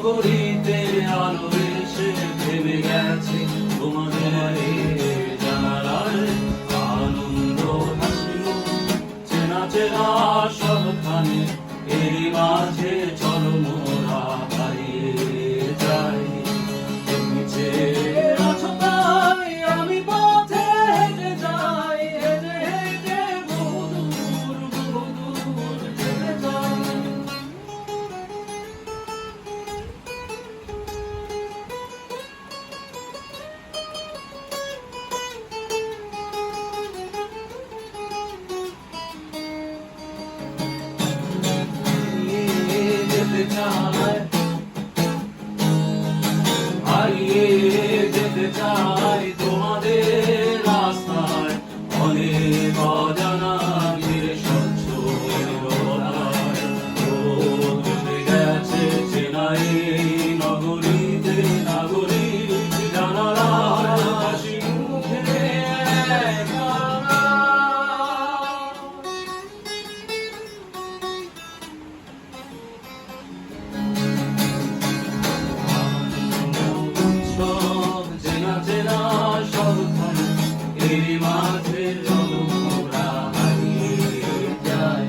নগরীতে আলো এসে থেমে গেছে তোমাদের জানালায় আনন্দ হাসি চেনা চেনা সবখানে এরই মাঝে চলো মোরা হারিয়ে যাই তুমি চেয়ে আছো তাই আমি পথে হেঁটে যাই হেঁটে হেঁটে বহুদূর বহুদূর চলে যাই হারিয়ে যেতে চাই তোমাদের রাস্তায় অনেক অজানা ঘিরে স্বচ্ছ নিরবতায় বদলে গেছে চেনাই নগরীতে নাগরিক জানালার হাসি মুখে চেনা সবখানে এরই মাঝে চলো মোরা হারিয়ে যাই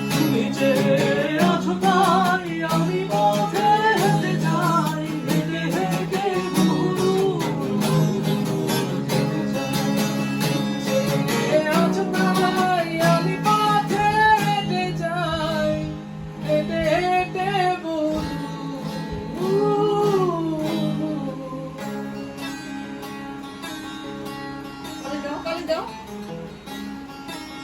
তুমি চেয়ে আছো তাই আমি পথে হেঁটে যাই হেঁটে হেঁটে বহুদূর বহুদূর যেতে চাই চেয়ে আছো তাই আমি পথে হেঁটে যাই হেঁটে হেঁটে বহুদূর Kalau jauh.